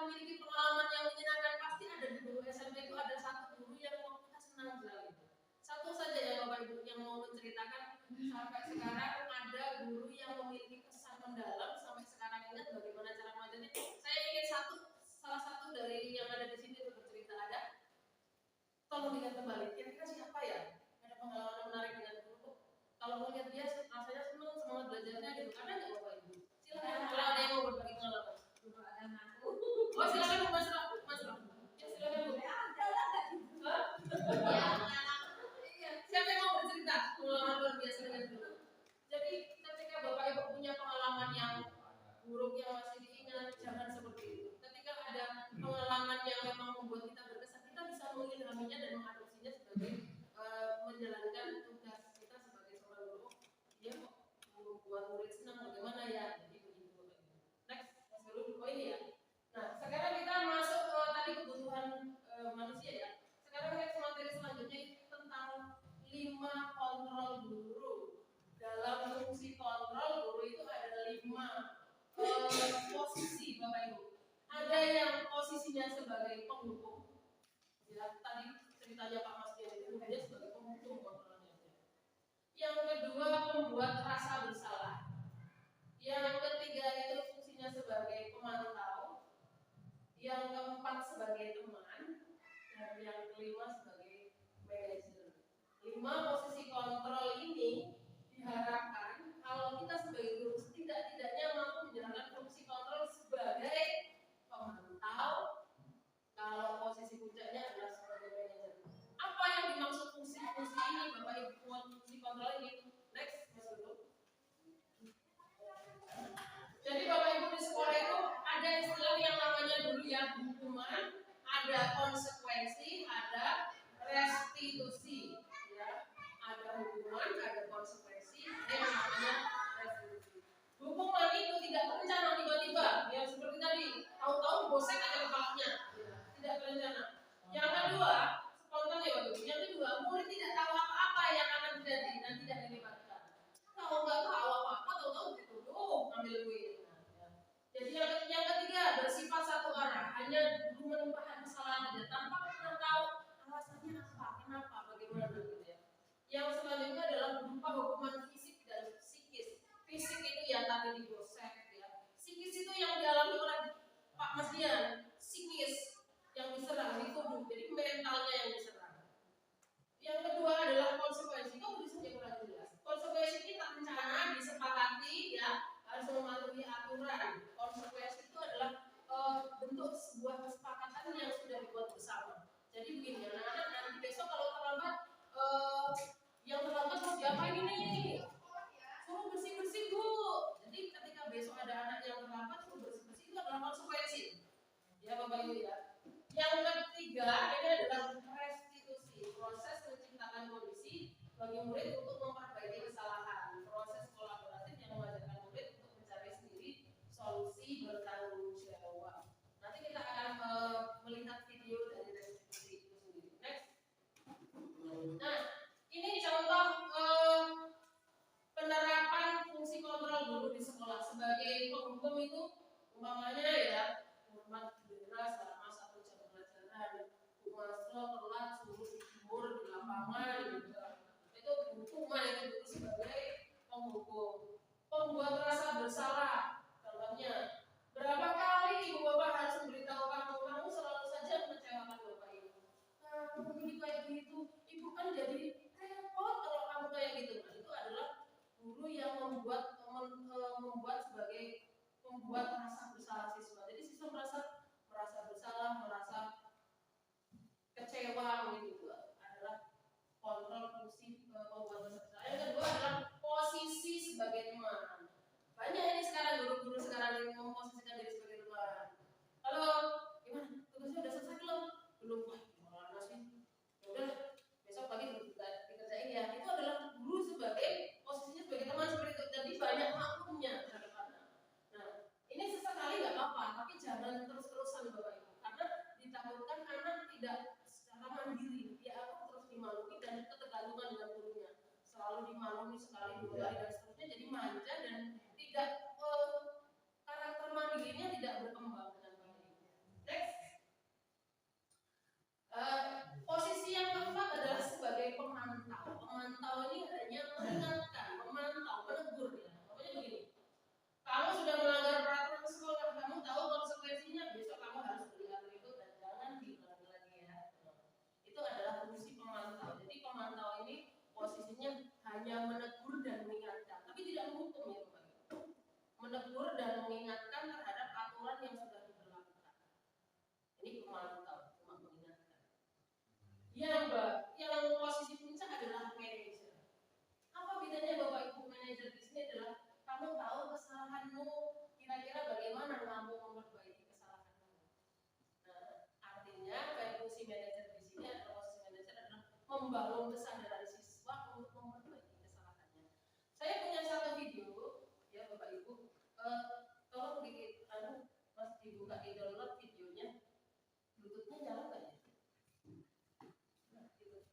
Speaker 1: memiliki pengalaman yang menyenangkan. Pasti ada di guru SMP itu ada satu guru yang mau kita senang sekali. Satu saja ya Bapak Ibu yang mau menceritakan sampai sekarang ada guru yang memiliki kesan mendalam sampai sekarang ingat bagaimana cara mengajarnya. Saya ingin salah satu dari yang ada di sini untuk bercerita. Ada? Tolong diingat kembali. Kira-kira siapa ya? Ada pengalaman menarik dengan guru. Kalau melihat dia rasanya senang semangat belajarnya gitu. Ada nggak Bapak Ibu? Silakan kalau ada yang mau berbagi pengalaman.
Speaker 5: Dulu ada anakku.
Speaker 1: Oh silakan Bu Mas Ram. Mas Ram. Ya silakan Bu.
Speaker 5: Ada lah nggak gitu.
Speaker 1: Hah? Iya. Siapa yang mau bercerita pengalaman luar biasa dengan guru? Jadi ketika Bapak Ibu punya pengalaman yang buruk yang masih diingat, jangan seperti itu. Ketika ada pengalaman yang memang membuat kita berkesan, kita bisa mengilhaminya dan mengadopsinya sebagai menjalankan tugas kita sebagai seorang guru. Dia kok membuat murid senang bagaimana ya? Jadi begitu Bapak Ibu. Next, Mas Guru. Oh ini ya. Nah, sekarang kita masuk ke tadi kebutuhan manusia ya. Sekarang next materi selanjutnya itu tentang 5 kontrol guru. Dalam fungsi kontrol guru itu ada 5 posisi Bapak Ibu. Ada yang posisinya sebagai penghukum. Ya, tadi ceritanya Pak Mas Dian itu dia sebagai penghukum kontrolnya. Yang kedua membuat rasa bersalah. Yang ketiga itu fungsinya sebagai pemantau. Yang keempat sebagai teman. Dan yang kelima sebagai manajer. 5 posisi kontrol ini diharapkan kalau kita sebagai guru setidak-tidaknya mampu menjalankan fungsi kontrol sebagai pemantau. Kalau posisi puncaknya adalah sebagai manajer. Apa yang dimaksud fungsi-fungsi ini Bapak Ibu, fungsi kontrol ini? Next, Mas Guru. Jadi Bapak Ibu di sekolah itu ada istilah yang namanya dulu ya hukuman, ada konsekuensi, ada restitusi. Ya, ada hukuman, ada konsekuensi, ada yang namanya restitusi. Hukuman itu tidak berencana tiba-tiba, ya seperti tadi, tahu-tahu gosek aja kepalanya, ya, tidak berencana. Yang kedua, spontan ya Bapak Ibu. Yang kedua, murid tidak tahu apa-apa yang akan terjadi dan tidak dilibatkan. Kalau nggak tahu apa-apa, tahu-tahu dituduh ambil duit. Jadi yang ketiga bersifat satu arah, hanya menumpahkan kesalahan saja tanpa pernah tahu alasannya apa, kenapa, bagaimana gitu ya. Yang selanjutnya adalah berupa hukuman fisik dan psikis. Fisik itu ya tadi digosek ya. Psikis itu yang dialami oleh Pak Mas Dian, psikis yang diserang, dituduh, jadi mentalnya yang diserang. Yang kedua adalah konsekuensi. Kok bisa kurang jelas? Konsekuensi ini tak rencana disepakati ya, harus mematuhi aturan. Konsekuensi itu adalah bentuk sebuah kesepakatan yang sudah dibuat bersama. Jadi begini anak-anak, nanti besok kalau terlambat yang terlambat mau diapain ini? Suruh bersih-bersih Bu. Jadi ketika besok ada anak yang terlambat suruh bersih-bersih itu adalah konsekuensi. Ya Bapak Ibu ya. Yang ketiga ini adalah restitusi, proses menciptakan kondisi bagi murid untuk memperbaiki kesalahan. Proses kolaboratif yang mengajarkan murid untuk mencari sendiri solusi bertanggung jawab. Nanti kita akan melihat video dari restitusi itu sendiri. Next. Nah, ini contoh penerapan fungsi kontrol guru di sekolah. Sebagai penghukum itu umpamanya ya, hormat bendera selama 1 jam pelajaran, mahasiswa telat suruh dijemur di lapangan gitu. Itu hukuman itu guru sebagai penghukum. Pembuat rasa bersalah, contohnya berapa kali ibu bapak harus memberitahu kamu selalu saja mengecewakan bapak ibu. Kamu begini kayak gitu, ibu kan jadi repot kalau kamu kayak gitu. Nah, itu adalah guru yang membuat rasa bersalah siswa. membangun kesadaran siswa untuk memperbaiki kesalahannya. Saya punya satu video, ya Bapak Ibu, tolong Mas dibuka di download videonya, Bluetooth-nya nyala nggak ya? Nah, gitu.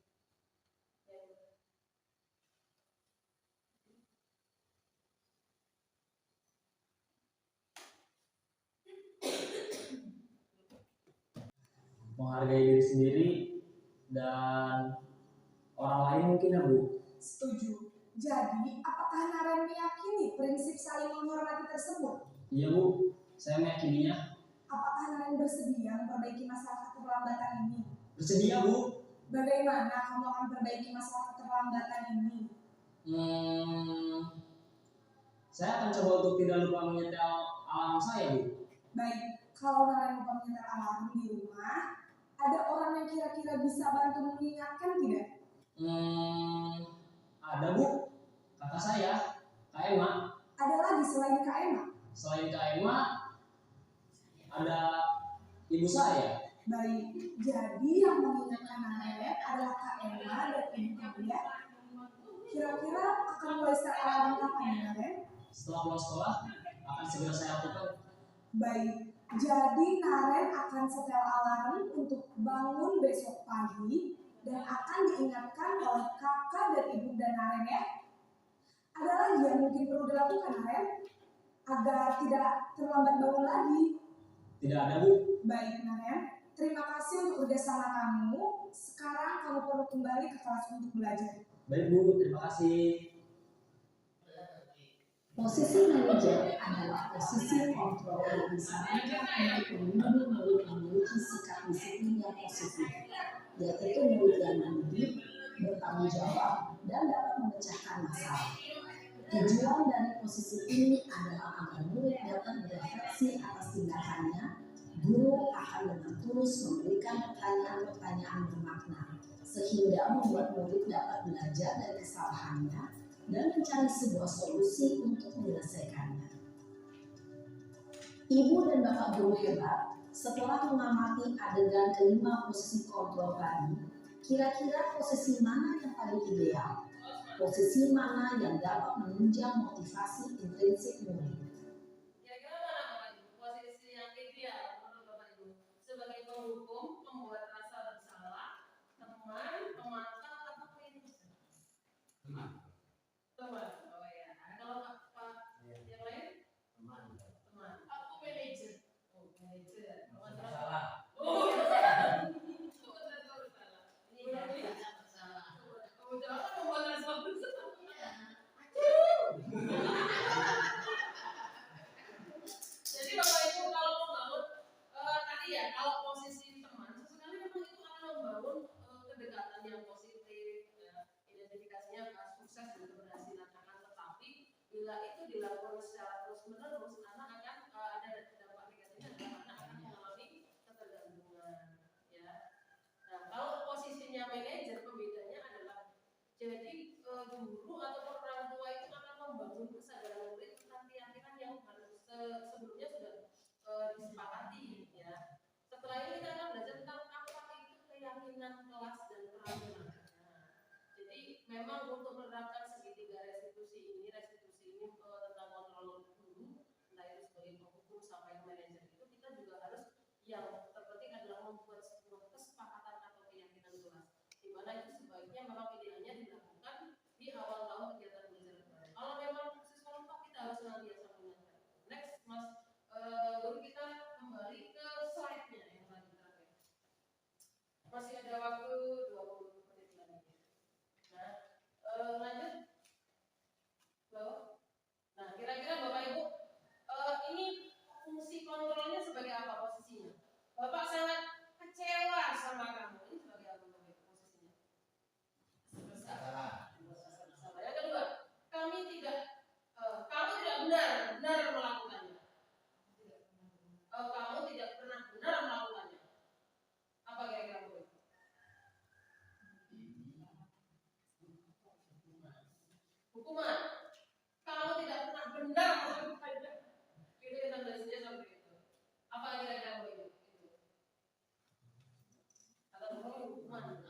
Speaker 8: Menghargai diri sendiri dan orang lain mungkin ya Bu.
Speaker 9: Setuju. Jadi, apakah Naren meyakini prinsip saling menghormati tersebut?
Speaker 8: Iya Bu, saya meyakininya.
Speaker 9: Apakah Naren bersedia memperbaiki masalah keterlambatan ini?
Speaker 8: Bersedia Bu.
Speaker 9: Bagaimana kamu akan memperbaiki masalah keterlambatan ini?
Speaker 8: Saya akan coba untuk tidak lupa menyetel alarm saya Bu.
Speaker 9: Baik, kalau Naren lupa menyetel alarm di rumah, ada orang yang kira-kira bisa bantu mengingatkan tidak?
Speaker 8: Ada Bu, kakak saya, Kak Emma.
Speaker 9: Ada lagi selain Kak Emma?
Speaker 8: Selain Kak Emma, ada ibu saya.
Speaker 9: Baik, jadi yang mengingatkan Naren adalah Kak Emma dan ibu kamu ya. Kira-kira akan mulai start alarm kapan ya Naren?
Speaker 8: Setelah pulang sekolah, akan segera saya lakukan.
Speaker 9: Baik, jadi Naren akan setel alarm untuk bangun besok pagi dan akan diingatkan oleh kakak dan ibu dan Naren ya. Ada lagi yang mungkin perlu dilakukan Naren agar tidak terlambat bangun lagi?
Speaker 8: Tidak ada Bu.
Speaker 9: Baik Naren, terima kasih untuk kerjasama kamu. Sekarang kamu perlu kembali ke kelas untuk belajar.
Speaker 8: Baik Bu, terima kasih.
Speaker 5: Posisi manajer adalah posisi kontrol yang disarankan untuk melindungi murid yang memiliki sikap disiplin yang positif, yaitu murid yang mandiri, bertanggung jawab, dan dapat memecahkan masalah. Tujuan dari posisi ini adalah agar murid dapat berefleksi atas tindakannya. Guru akan dengan tulus memberikan pertanyaan-pertanyaan bermakna, sehingga membuat murid dapat belajar dari kesalahannya dan mencari sebuah solusi untuk menyelesaikannya. Ibu dan Bapak guru hebat, setelah mengamati adegan kelima posisi kontrol tadi, kira-kira posisi mana yang paling ideal? Posisi mana yang dapat menunjang motivasi intrinsik murid?
Speaker 1: Kira-kira mana Bapak Ibu? Posisi yang ideal menurut Bapak Ibu sebagai penghukum, pembuat rasa bersalah, teman, pemantau, atau pemimpin? Teman. Oh ya. Kalau Pak yang lain? Teman. Aku manajer. Oh manajer.
Speaker 3: Salah.
Speaker 1: Oh salah. Ini
Speaker 6: Berarti
Speaker 1: ya.
Speaker 6: tidak bersalah.
Speaker 1: Udah apa membuat rasa bersalah? Jadi Bapak Ibu kalau membangun tadi ya kalau posisi teman sesekali memang itu akan membangun kedekatan yang positif ya, identifikasinya sukses dan keberhasilan akan, tetapi bila itu dilakukan secara terus menerus anak akan ada dampak negatifnya adalah anak akan mengalami ketergantungan ya. Nah kalau posisinya manajer pembedanya adalah jadi guru atau orang tua itu akan membangun kesadaran murid nanti yang harus sebelumnya sudah disepakati ya. Setelah ini kita akan belajar tentang apa itu keyakinan kelas dan peran tenaga. Jadi memang untuk menerapkan segitiga restitusi ini tentang kontrol guru, entah itu sebagai penghukum sampai ke manajer itu kita juga harus yang terpenting adalah membuat sebuah kesepakatan atau keyakinan kelas, di mana itu sebaiknya memang idealnya dilakukan di awal tahun kegiatan belajar. Kalau memang siswa lupa kita harus senantiasa mengingatkan. Next Mas guru kita kembali ke slide-nya yang tadi terakhir. Masih ada waktu 20 menit lagi. Nah, lanjut. Nah, kira-kira Bapak Ibu ini fungsi kontrolnya sebagai apa posisinya? Bapak sangat kecewa sama kamu. Ini sebagai apa Bapak Ibu posisinya? Salah. Yang kedua, kamu tidak benar melakukannya. Kamu tidak pernah benar melakukannya. Apa kira-kira Bapak Ibu? Hukuman. Kamu tidak pernah benar melakukannya. Itu tendensinya seperti itu. Apa kira-kira Bapak Ibu? Atau hukuman?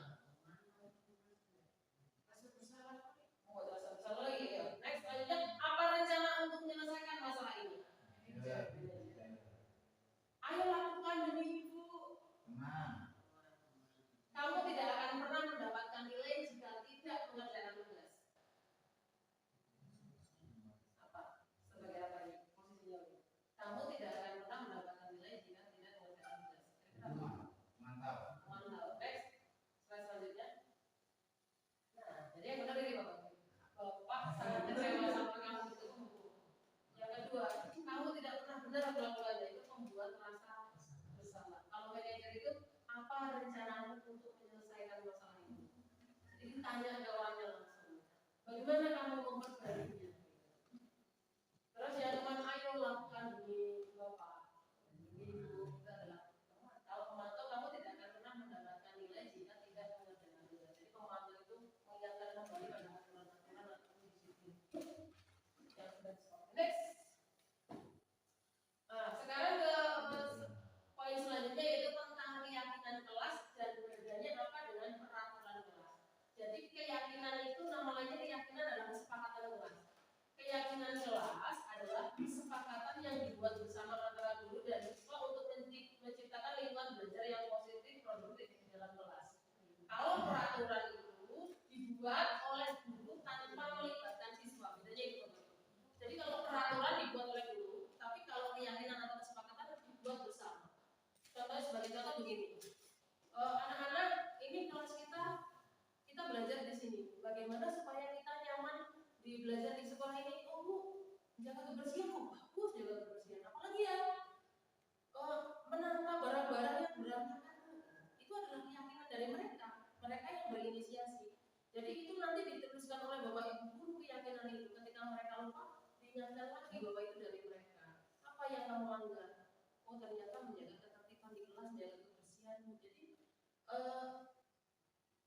Speaker 1: tanya ke orangnya langsung, bagaimana kamu memperbaikinya? Terus ya teman, ayo lakukan ini Bapak, ini Ibu, kita adalah pemantau. Kamu tidak akan pernah mendapatkan nilai jika tidak mengerjakan nilai. Jadi pemantau itu mengingatkan kembali pada aturan-aturan atau disiplin yang sudah disepakati. Next. Nah, sekarang ke poin selanjutnya yaitu tentang keyakinan kelas dan bedanya apa dengan peraturan kelas. Jadi keyakinan itu namanya keyakinan adalah kesepakatan kelas. Keyakinan kelas adalah kesepakatan yang dibuat bersama antara guru dan siswa untuk menciptakan lingkungan belajar yang positif, produktif di dalam kelas. Kalau peraturan itu dibuat oleh guru tanpa melibatkan siswa, bedanya itu. Jadi kalau peraturan dibuat oleh guru, tapi kalau keyakinan atau kesepakatan dibuat bersama. Contohnya sebagai contoh begini, anak-anak ini kelas kita belajar di sini. Bagaimana supaya kita nyaman di belajar di sekolah ini? Oh Bu, jaga kebersihan kok, bagus jaga kebersihan. Apalagi ya, menata barang-barang yang berantakan. Itu adalah keyakinan dari mereka yang berinisiasi. Jadi itu nanti diteruskan oleh Bapak Ibu guru keyakinan itu. Ketika mereka lupa, diingatkan lagi Bapak itu dari mereka. Apa yang kamu langgar? Oh ternyata menjaga ketertiban di kelas, menjaga kebersihan. Jadi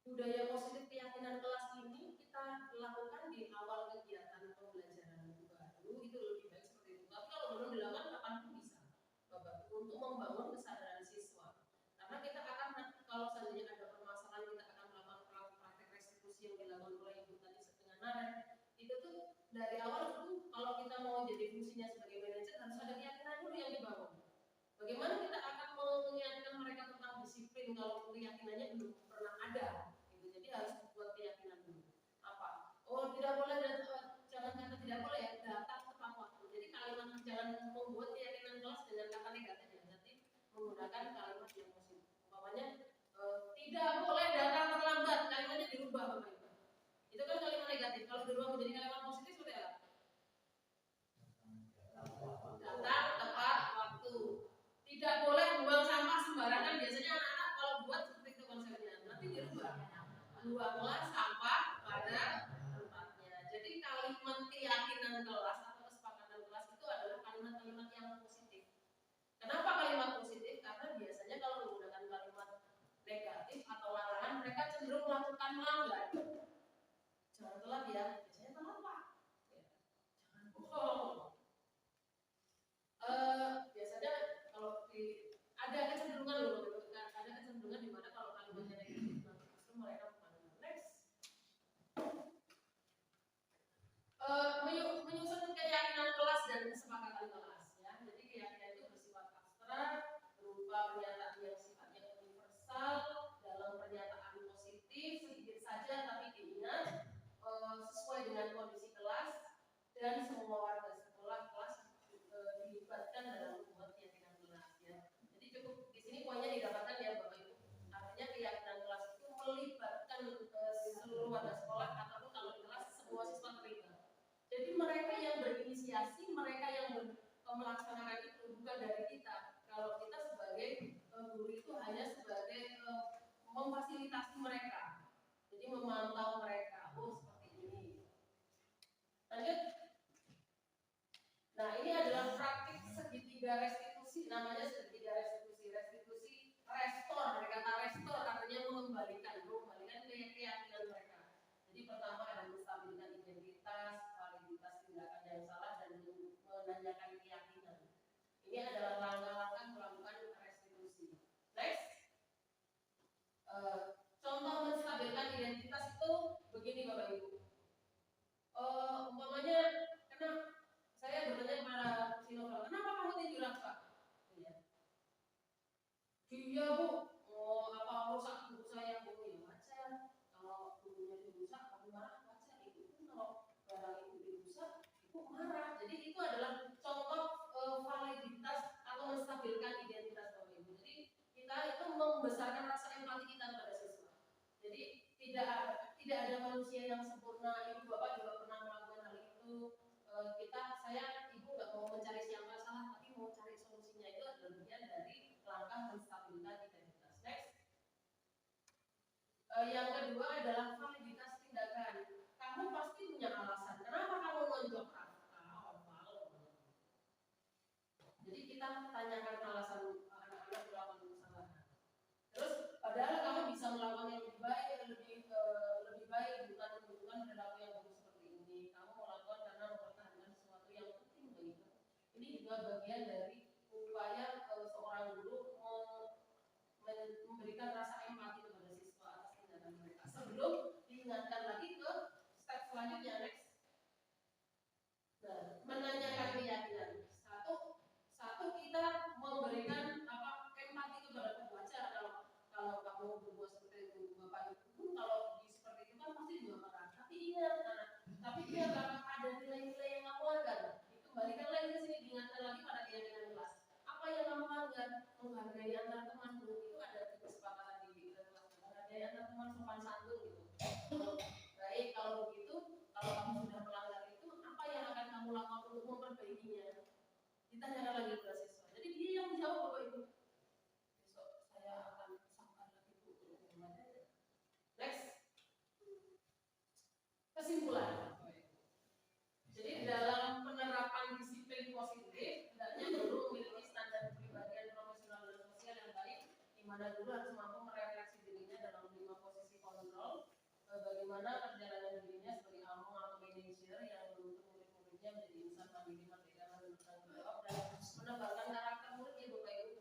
Speaker 1: budaya positif keyakinan kelas ini kita lakukan di awal kegiatan pembelajaran baru, itu lebih baik seperti itu. Tapi kalau belum dilakukan kapanpun bisa, Bapak, untuk membangun kesadaran siswa. Karena kita akan, kalau seandainya ada permasalahan, kita akan melakukan praktek restitusi yang dilakukan oleh Ibu tadi setengah naren. Itu tuh dari awal itu kalau kita mau jadi fungsinya sebagai manajer harus ada keyakinan dulu yang dibangun. Bagaimana kita akan mengingatkan mereka tentang disiplin kalau keyakinannya belum pernah ada? Jadi harus buat keyakinan dulu. Apa? Oh tidak boleh, jangan kata tidak boleh ya, datang tepat waktu. Jadi kalimat jangan membuat keyakinan kelas dengan kata negatif ya. Jadi menggunakan kalimat yang positif. Umpamanya tidak boleh datang terlambat, kalimatnya dirubah Bapak Ibu. Itu kan kalimat negatif. Kalau dirubah menjadi kalimat positif seperti apa? Datang tepat waktu. Tidak boleh buang sampah sembarangan. Biasanya anak-anak kalau buat seperti itu konsepnya. Nanti dirubah. Buanglah sampah pada tempatnya. Jadi kalimat keyakinan kelas atau kesepakatan kelas itu adalah kalimat-kalimat yang positif. Kenapa kalimat positif? Karena biasanya kalau menggunakan kalimat negatif atau larangan, mereka cenderung melakukan melanggar. Jangan telat ya, biasanya telat Pak. Jangan bohong. Biasanya kalau ada kecenderungan loh, ada kecenderungan di mana kalau kalimatnya negatif, justru mereka menyusun keyakinan kelas dan kesepakatan kelas ya. Jadi keyakinan itu bersifat abstrak, berupa pernyataan yang sifatnya universal, dalam pernyataan positif sedikit saja tapi diingat, sesuai dengan kondisi kelas dan semua warga sekolah kelas dilibatkan dalam membuat keyakinan kelas ya. Jadi cukup di sini poinnya didapatkan ya Bapak Ibu. Artinya keyakinan kelas itu melibatkan seluruh warga sekolah ataupun kalau di kelas semua siswa terlibat. Jadi mereka yang berinisiasi, mereka yang melaksanakan itu bukan dari kita. Kalau kita sebagai guru itu hanya sebagai memfasilitasi mereka. Jadi memantau mereka. Oh seperti ini. Lanjut. Nah ini adalah praktik segitiga restitusi. Namanya segitiga restitusi. Restitusi restore. Dari kata restore artinya mengembalikan keyakinan mereka. Jadi pertama ada menstabilkan identitas, validitas tindakan yang salah dan menanyakan keyakinan. Ini adalah langkah-langkah melakukan restitusi. Next, contoh menstabilkan identitas itu begini Bapak Ibu. Umpamanya, karena saya bertanya kepada Sinoval, kenapa kamu tidur Pak? Iya Bu, apa rusak buku saya Bu? Ya baca. Kalau bukunya dirusak, kamu marah baca. Itu pun kalau barang itu dirusak, ibu marah. Jadi itu adalah contoh validitas atau menstabilkan identitas Bapak Ibu. Jadi kita itu membesarkan rasa empati kita kepada siswa. Jadi tidak ada manusia yang sempurna. Ibu Bapak juga pernah melakukan hal itu. Ibu nggak mau mencari siapa salah, tapi mau cari solusinya. Itu adalah bagian dari langkah menstabilkan identitas. Next. Yang kedua adalah validitas kita tanyakan alasan anak-anak melakukan kesalahan. Terus padahal kamu bisa melakukan yang lebih baik, bukan perilaku yang buruk seperti ini. Kamu melakukan karena mempertahankan sesuatu yang penting bagi kamu. Ini juga bagian dari upaya seorang guru memberikan rasa empati kepada siswa atas tindakan mereka sebelum diingatkan lagi ke step selanjutnya next. Nah, menanyakan keyakinan. Satu kita memberikan empati kepada pembaca. Kalau kamu berbuat seperti itu, Bapak Ibu, kalau seperti itu kan pasti juga marah. Tapi ingat, ada nilai-nilai yang kamu langgar. Itu balikan lagi ke sini, diingatkan lagi pada keyakinan kelas. Apa yang kamu langgar? Menghargai antar temanmu, itu ada di kesepakatan di kelas. Menghargai antar teman, sopan santun gitu. Baik, kalau begitu, kalau kamu sudah melanggar itu, apa yang akan kamu lakukan untuk memperbaikinya? Ditanyakan lagi ke siswa. Jadi dia yang menjawab, Bapak Ibu. Besok saya akan sampaikan lagi Bu. Next. Kesimpulan. Jadi dalam penerapan disiplin positif, hendaknya guru memiliki standar kepribadian profesional dan sosial yang baik, di mana guru harus mampu merefleksi dirinya dalam 5 posisi kontrol, bagaimana perjalanan dirinya sebagai among atau manajer yang menuntut murid-muridnya menjadi insan mandiri, merdeka, dan bertanggung jawab, dan menambahkan karakter murid ya Bapak Ibu,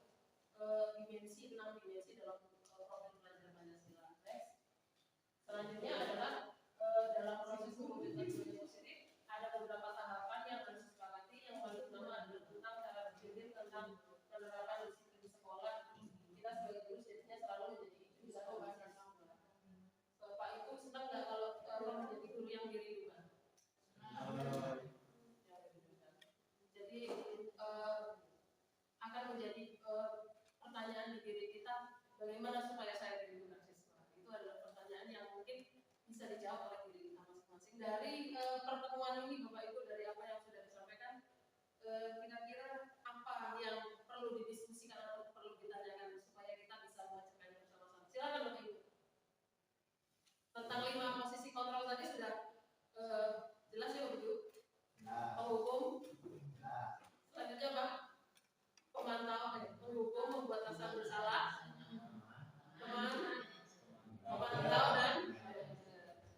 Speaker 1: dimensi 6 dimensi dalam profil belajar Pancasila. Next. Selanjutnya adalah dalam proses mewujudkan disiplin positif ada beberapa tahapan yang harus disepakati. Yang paling utama adalah tentang cara berpikir tentang penerapan disiplin sekolah. Kita sebagai guru jadinya selalu bisa membahas sekolah. Bapak Ibu senang nggak kalau menjadi guru yang dirindukan? Jadi akan menjadi pertanyaan di diri kita, bagaimana supaya saya dirindukan siswa? Itu adalah pertanyaan yang mungkin bisa dijawab oleh diri kita masing-masing. Dari pertemuan ini Bapak Ibu, dari apa yang sudah disampaikan, kira-kira apa yang perlu didiskusikan atau perlu ditanyakan supaya kita bisa mengerjakannya bersama-sama? Silakan Bapak Ibu. Tentang 5 posisi kontrol tadi sudah jelas ya Bapak Ibu? Penghukum. Selanjutnya Pak, pemantau, penghukum, membuat rasa bersalah, pemantau, dan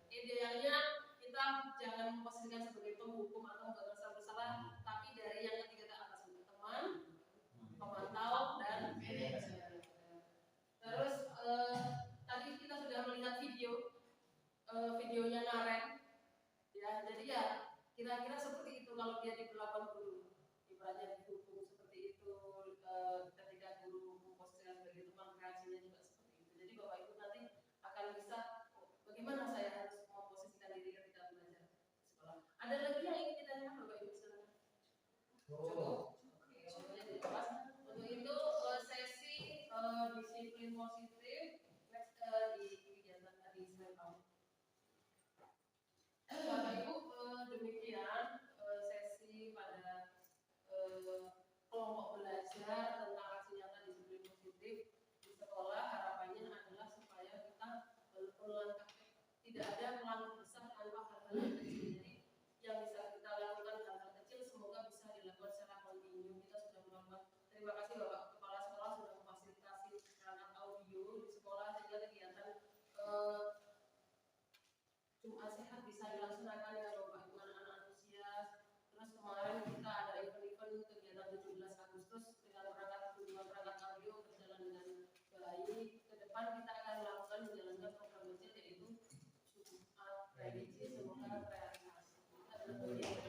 Speaker 1: idealnya kita jangan memposisikan sebagai penghukum atau membuat rasa bersalah, tapi dari yang ketiga ke atas, teman, pemantau, dan manajer. Terus tadi kita sudah melihat videonya Naren, ya. Jadi ya kira-kira seperti itu kalau dia diperlakukan guru, ibaratnya dihukum seperti itu. Ketika guru memposisikan sebagai teman, reaksinya juga seperti itu. Jadi Bapak Ibu nanti akan bisa bagaimana saya harus memposisikan diri ketika belajar di sekolah. Ada lagi yang ingin ditanyakan Bapak Ibu silakan. Cukup. Untuk itu sesi disiplin positif next di kegiatan tadi saya tahu. Bapak Ibu, demikian sesi pada kelompok belajar tentang aksi nyata disiplin positif di sekolah. Harapannya adalah supaya kita tidak ada melangkah besar tanpa hal-hal yang kecil. Jadi yang bisa kita lakukan hal-hal kecil semoga bisa dilakukan secara kontinu. Kita sudah melakukan. Terima kasih Bapak Kepala Sekolah sudah memfasilitasi perangkat audio di sekolah sehingga kegiatan Jumat Sehat bisa dilaksanakan ya Bapak Ibu anak-anak antusias. Terus kemarin kita ada event-event kegiatan 17 Agustus dengan perangkat audio berjalan dengan baik. Ke depan kita akan melakukan menjalankan program kecil yaitu Jumat religi semoga realisasi. Kita adalah